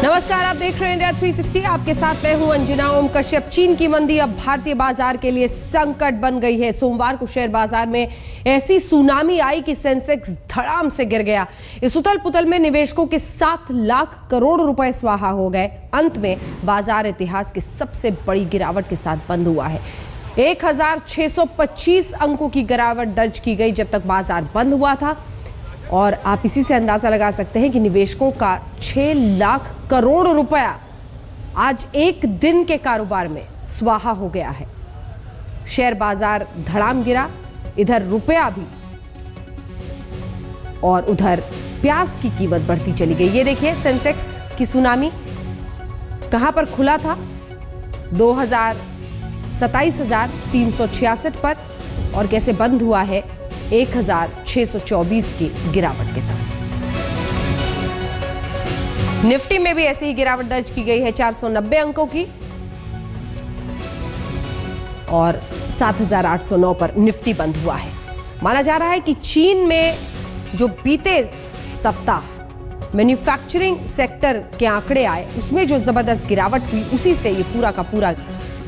नमस्कार, आप देख रहे हैं इंडिया 360। आपके साथ मैं हूं अंजना ओम कश्यप। चीन की मंदी अब भारतीय बाजार के लिए संकट बन गई है। सोमवार को शेयर बाजार में ऐसी सुनामी आई कि सेंसेक्स धड़ाम से गिर गया। इस उथल पुथल में निवेशकों के 7 लाख करोड़ रुपए स्वाहा हो गए। अंत में बाजार इतिहास की सबसे बड़ी गिरावट के साथ बंद हुआ है। 1625 अंकों की गिरावट दर्ज की गई जब तक बाजार बंद हुआ था। और आप इसी से अंदाजा लगा सकते हैं कि निवेशकों का 6 लाख करोड़ रुपया आज एक दिन के कारोबार में स्वाहा हो गया है। शेयर बाजार धड़ाम गिरा, इधर रुपया भी और उधर प्याज की कीमत बढ़ती चली गई। ये देखिए सेंसेक्स की सुनामी कहां पर खुला था, 27,366 पर, और कैसे बंद हुआ है 1624 की गिरावट के साथ। निफ्टी में भी ऐसी ही गिरावट दर्ज की गई है 490 अंकों की, और 7809 पर निफ्टी बंद हुआ है। माना जा रहा है कि चीन में जो बीते सप्ताह मैन्युफैक्चरिंग सेक्टर के आंकड़े आए, उसमें जो जबरदस्त गिरावट हुई, उसी से ये पूरा का पूरा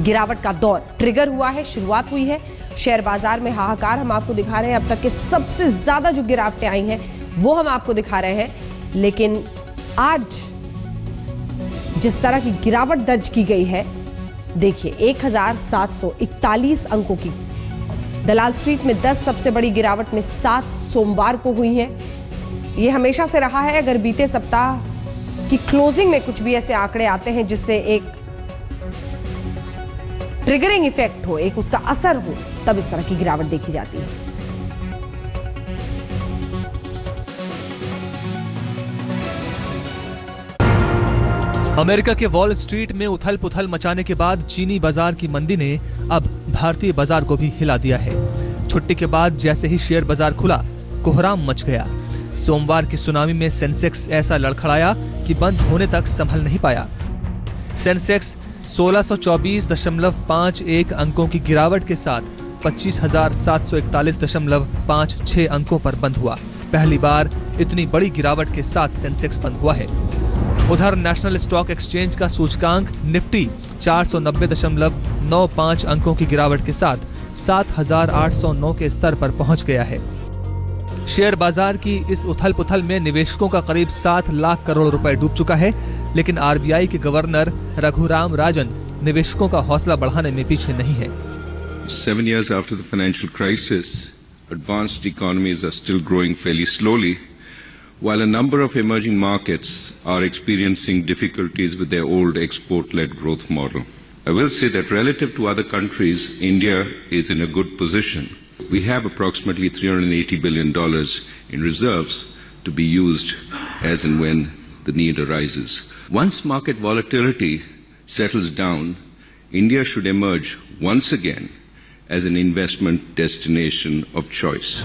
गिरावट का दौर ट्रिगर हुआ है, शुरुआत हुई है। शेयर बाजार में हाहाकार हम आपको दिखा रहे हैं। अब तक के सबसे ज्यादा जो गिरावटें आई हैं वो हम आपको दिखा रहे हैं, लेकिन आज जिस तरह की गिरावट दर्ज की गई है, देखिए 1741 अंकों की। दलाल स्ट्रीट में 10 सबसे बड़ी गिरावट में 7 सोमवार को हुई है। ये हमेशा से रहा है। अगर बीते सप्ताह की क्लोजिंग में कुछ भी ऐसे आंकड़े आते हैं जिससे एक ट्रिगरिंग इफेक्ट हो, एक उसका असर हो, तब इस तरह की गिरावट देखी जाती है। अमेरिका के वॉल स्ट्रीट में उथल पुथल मचाने के बाद चीनी बाजार की मंदी ने अब भारतीय बाजार को भी हिला दिया है। छुट्टी के बाद जैसे ही शेयर बाजार खुला, कोहराम मच गया। सोमवार की सुनामी में सेंसेक्स ऐसा लड़खड़ाया कि बंद होने तक संभल नहीं पाया। सेंसेक्स 1624.51 अंकों की गिरावट के साथ 25,741.56 अंकों पर बंद हुआ। पहली बार इतनी बड़ी गिरावट के साथ सेंसेक्स बंद हुआ है। उधर नेशनल स्टॉक एक्सचेंज का सूचकांक निफ्टी 490.95 अंकों की गिरावट के साथ 7,809 के स्तर पर पहुंच गया है। शेयर बाजार की इस उथल पुथल में निवेशकों का करीब 7 लाख करोड़ रुपए डूब चुका है, लेकिन आरबीआई के गवर्नर रघुराम राजन निवेशकों का हौसला बढ़ाने में पीछे नहीं है। 7 years after the financial crisis, advanced economies are still growing fairly slowly, while a number of emerging markets are experiencing difficulties with their old export-led growth model. I will say that relative to other countries, India is in a good position. We have approximately $380 billion in reserves to be used as and when the need arises. Once market volatility settles down, India should emerge once again as an investment destination of choice.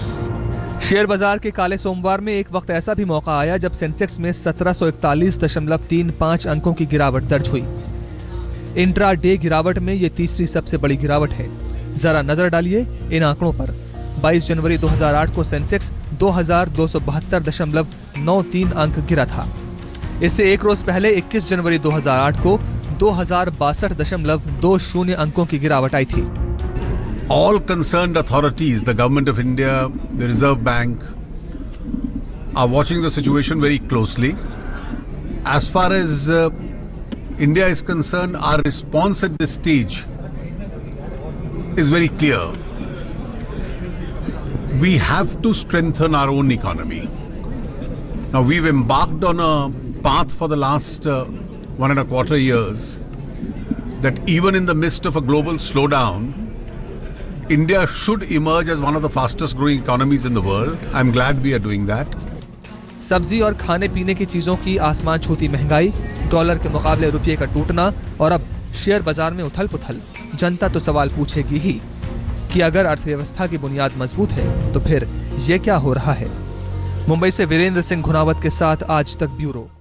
Share बाजार के काले सोमवार में एक वक्त ऐसा भी मौका आया जब सेंसेक्स में 1741.35 अंकों की गिरावट दर्ज हुई। इंट्रा डे गिरावट में ये तीसरी सबसे बड़ी गिरावट है। जरा नजर डालिए इन आंकड़ों पर। 22 जनवरी 2008 को सेंसेक्स 2272.93 अंक गिरा था। इससे एक रोज पहले 21 जनवरी 2008 को 2062.20 अंकों की गिरावट आई थी। All concerned authorities, the Government of India, the Reserve Bank, are watching the situation very closely. As far as India is concerned, our response at this stage is very clear. We have to strengthen our own economy. Now, we've embarked on a path for the last 1.25 years that even in the midst of a global slowdown, India should emerge as one of the fastest growing economies in the world. I'm glad we are doing that. सब्जी और खाने पीने की चीजों की आसमान छूती महंगाई, डॉलर के मुकाबले रुपये का टूटना और अब शेयर बाजार में उथल पुथल। जनता तो सवाल पूछेगी ही कि अगर अर्थव्यवस्था की बुनियाद मजबूत है तो फिर ये क्या हो रहा है। मुंबई से वीरेंद्र सिंह घुनावत के साथ आज तक ब्यूरो।